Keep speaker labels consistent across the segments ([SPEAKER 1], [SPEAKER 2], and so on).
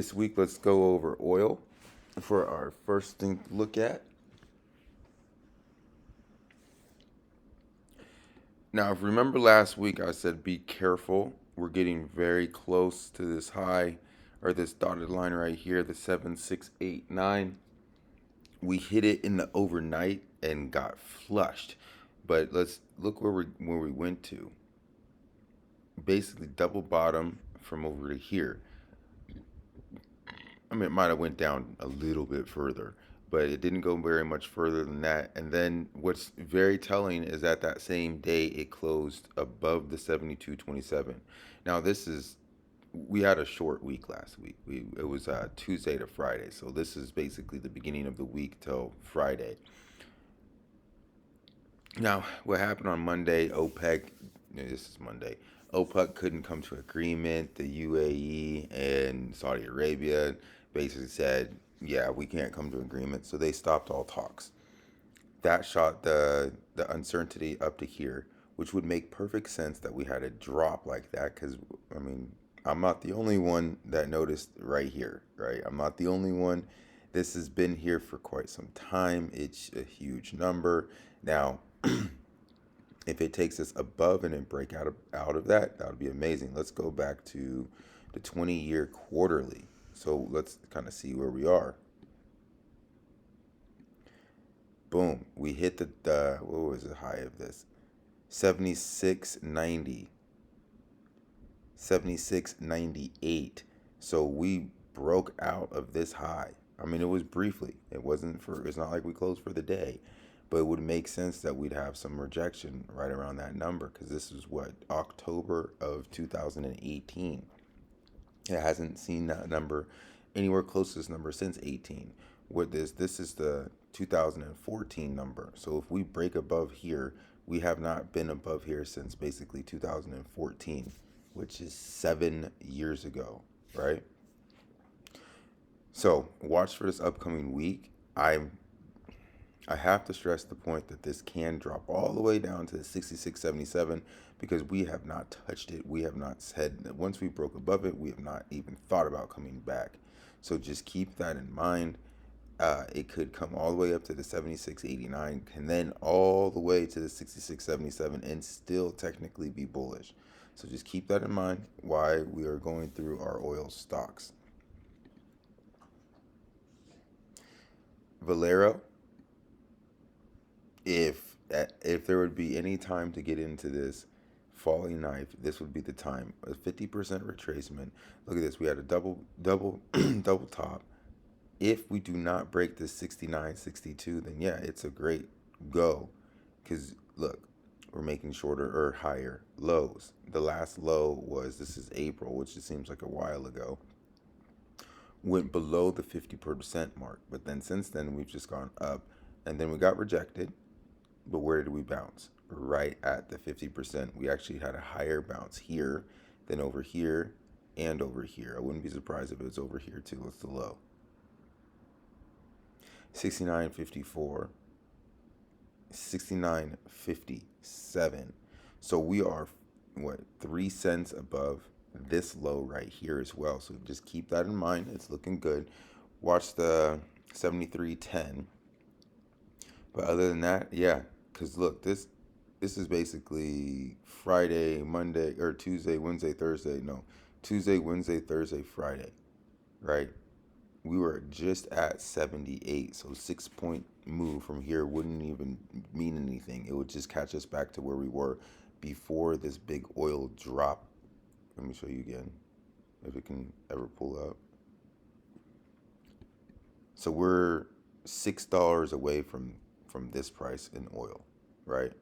[SPEAKER 1] This week, let's go over oil for our first thing to look at. Now, if you remember last week, I said be careful. We're getting very close to this high or this dotted line right here, the 7689. We hit it in the overnight and got flushed. But let's look where we went to. Basically, double bottom from over to here. I mean, it might have went down a little bit further, but it didn't go very much further than that. And then what's very telling is that same day it closed above the 72.27. Now we had a short week last week. It was Tuesday to Friday, so this is basically the beginning of the week till Friday. Now, what happened on Monday? This is Monday. OPEC couldn't come to agreement. The UAE and Saudi Arabia basically said, yeah, we can't come to agreement. So they stopped all talks. That shot the uncertainty up to here, which would make perfect sense that we had a drop like that. Because, I mean, I'm not the only one that noticed right here, right? I'm not the only one. This has been here for quite some time. It's a huge number. Now, if it takes us above and then break out of that, that would be amazing. Let's go back to the 20-year quarterly. So let's kind of see where we are. Boom. We hit the what was the high of this? 76.90. 76.98. So we broke out of this high. I mean, it was briefly. It's not like we closed for the day. But it would make sense that we'd have some rejection right around that number because this is what, October of 2018. It hasn't seen that number anywhere close to this number since 18. With this is the 2014 number. So if we break above here, we have not been above here since basically 2014, which is 7 years ago, right? So watch for this upcoming week. I have to stress the point that this can drop all the way down to 66.77 because we have not touched it. We have not said that once we broke above it, we have not even thought about coming back. So just keep that in mind. It could come all the way up to the 76.89 and then all the way to the 66.77 and still technically be bullish. So just keep that in mind while we are going through our oil stocks. Valero. If there would be any time to get into this falling knife, this would be the time. A 50% retracement. Look at this. We had a double double top. If we do not break this 69.62, then yeah, it's a great go. Because look, we're making shorter or higher lows. The last low this is April, which it seems like a while ago. Went below the 50% mark. But then since then, we've just gone up. And then we got rejected. But where did we bounce? Right at the 50%. We actually had a higher bounce here than over here and over here. I wouldn't be surprised if it was over here too. What's the low? 69.54. 69.57. So we are, 3 cents above this low right here as well. So just keep that in mind. It's looking good. Watch the 73.10. But other than that, yeah, because look, this is basically Friday, Monday, or Tuesday, Wednesday, Thursday. No, Tuesday, Wednesday, Thursday, Friday, right? We were just at 78, so 6-point move from here wouldn't even mean anything. It would just catch us back to where we were before this big oil drop. Let me show you again, if it can ever pull up. So we're $6 away from this price in oil, right?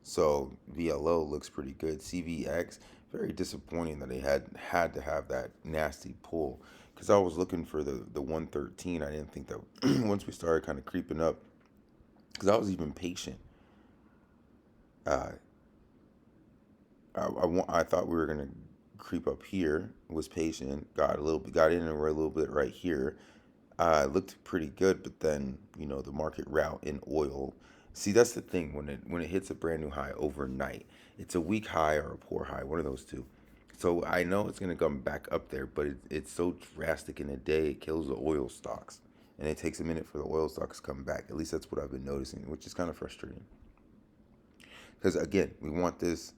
[SPEAKER 1] So VLO looks pretty good. CVX, very disappointing that they had to have that nasty pull because I was looking for the 113. I didn't think that once we started kind of creeping up, because I was even patient. I thought we were gonna creep up here. Was patient. Got in a little bit right here. It looked pretty good, but then the market rout in oil. See, that's the thing when it hits a brand new high overnight. It's a weak high or a poor high, one of those two. So I know it's going to come back up there, but it's so drastic in a day, it kills the oil stocks. And it takes a minute for the oil stocks to come back. At least that's what I've been noticing, which is kind of frustrating. Because again, we want this,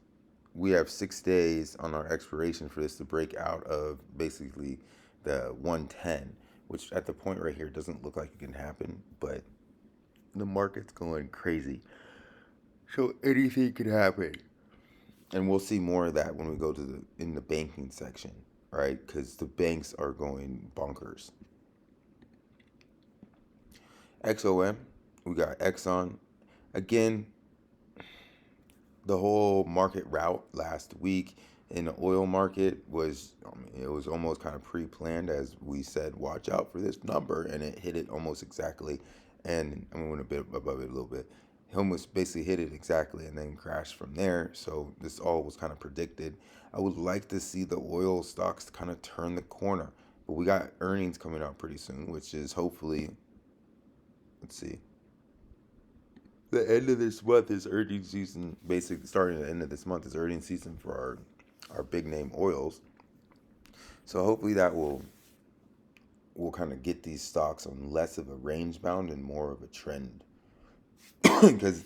[SPEAKER 1] we have 6 days on our expiration for this to break out of basically the 110, which at the point right here doesn't look like it can happen, but the market's going crazy. So anything could happen. And we'll see more of that when we go to in the banking section, right? Because the banks are going bonkers. XOM, we got Exxon. Again, the whole market route last week in the oil market was, it was almost kind of pre-planned, as we said, watch out for this number, and it hit it almost exactly. And I'm going a bit above it a little bit. It almost basically hit it exactly and then crashed from there. So this all was kind of predicted. I would like to see the oil stocks kind of turn the corner, but we got earnings coming out pretty soon, which is hopefully, let's see, the end of this month is earnings season. Basically, starting at the end of this month is earnings season for our big name oils. So hopefully that will kind of get these stocks on less of a range bound and more of a trend. Because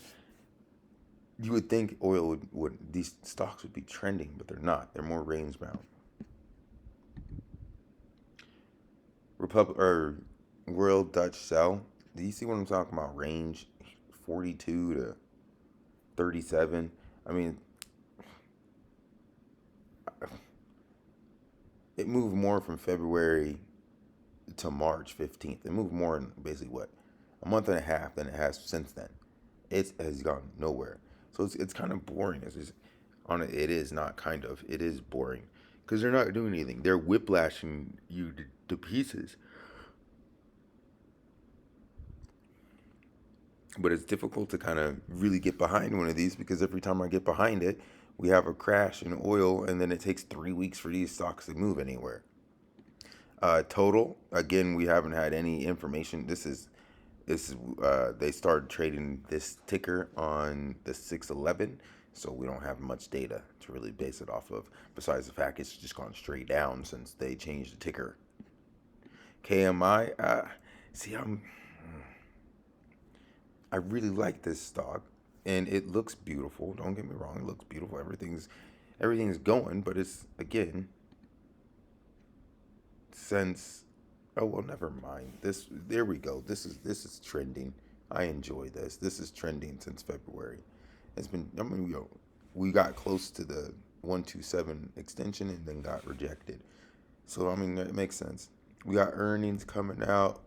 [SPEAKER 1] you would think oil would these stocks would be trending, but they're not. They're more range bound. World Dutch Shell. Do you see what I'm talking about? Range 42 to 37. I mean, it moved more from February to March 15th. It moved more in basically what, a month and a half than it has since then. It has gone nowhere. So it's kind of boring. It's just, it is not kind of. It is boring because they're not doing anything. They're whiplashing you to pieces. But it's difficult to kind of really get behind one of these because every time I get behind it, we have a crash in oil, and then it takes 3 weeks for these stocks to move anywhere. Total, again, we haven't had any information. This is they started trading this ticker on the 6/11, so we don't have much data to really base it off of. Besides the fact it's just gone straight down since they changed the ticker. KMI, see, I really like this stock, and it looks beautiful. Don't get me wrong, it looks beautiful. Everything's going, but it's again since, oh well, never mind. There we go. This is trending. I enjoy this. This is trending since February. It's been, I mean, we got close to the 127 extension and then got rejected. So I mean, it makes sense. We got earnings coming out.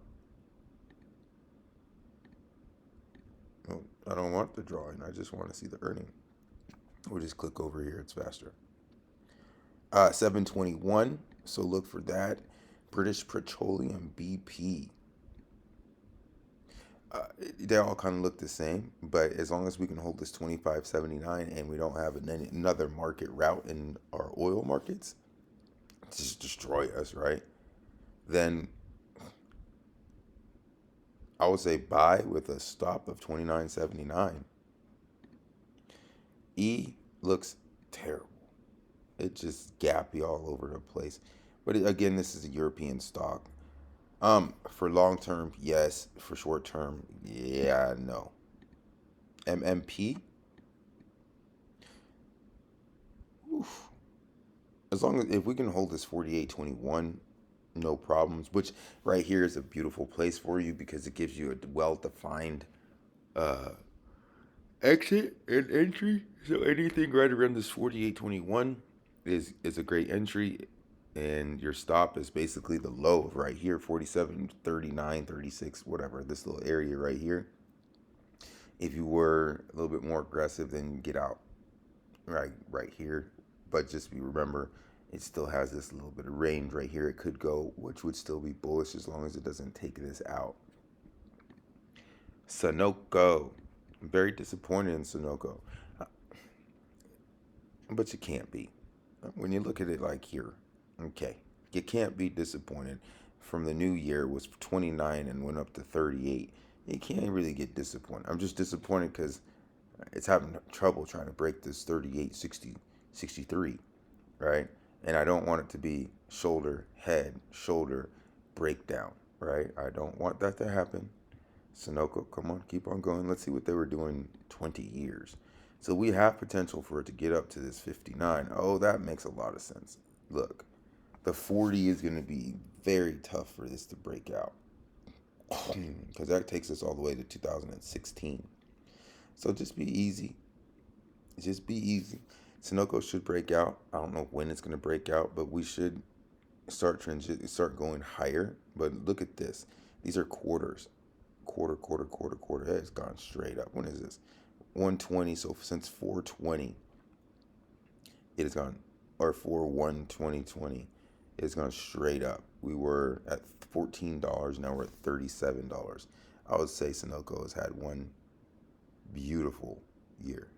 [SPEAKER 1] Oh, I don't want the drawing. I just want to see the earning. We'll just click over here. It's faster. 721. So look for that. British Petroleum, BP. They all kind of look the same, but as long as we can hold this 25.79 and we don't have another market route in our oil markets, just destroy us, right? Then I would say buy with a stop of 29.79. E looks terrible. It's just gappy all over the place. But again, this is a European stock. For long term, yes. For short term, yeah, no. MMP. Oof. As long as if we can hold this 48.21, no problems. Which right here is a beautiful place for you because it gives you a well-defined exit and entry. So anything right around this 48.21 is a great entry, and your stop is basically the low right here, 47, 39, 36, whatever, this little area right here. If you were a little bit more aggressive, then get out right here. But just remember, it still has this little bit of range right here. It could go, which would still be bullish as long as it doesn't take this out. Sunoco. I'm very disappointed in Sunoco. But you can't be. When you look at it like here, okay, you can't be disappointed. From the new year, it was 29 and went up to 38. You can't really get disappointed. I'm just disappointed because it's having trouble trying to break this 38, 60, 63, right? And I don't want it to be shoulder, head, shoulder, breakdown, right? I don't want that to happen. Sunoco, come on, keep on going. Let's see what they were doing 20 years. So we have potential for it to get up to this 59. Oh, that makes a lot of sense. Look, the 40 is going to be very tough for this to break out because that takes us all the way to 2016. So just be easy. Just be easy. Sunoco should break out. I don't know when it's going to break out, but we should start going higher. But look at this. These are quarters. Quarter. Hey, it's gone straight up. When is this? 120. So since 420, it has gone, or 4/1/2020, it has gone straight up. We were at $14. Now we're at $37. I would say Sunoco has had one beautiful year.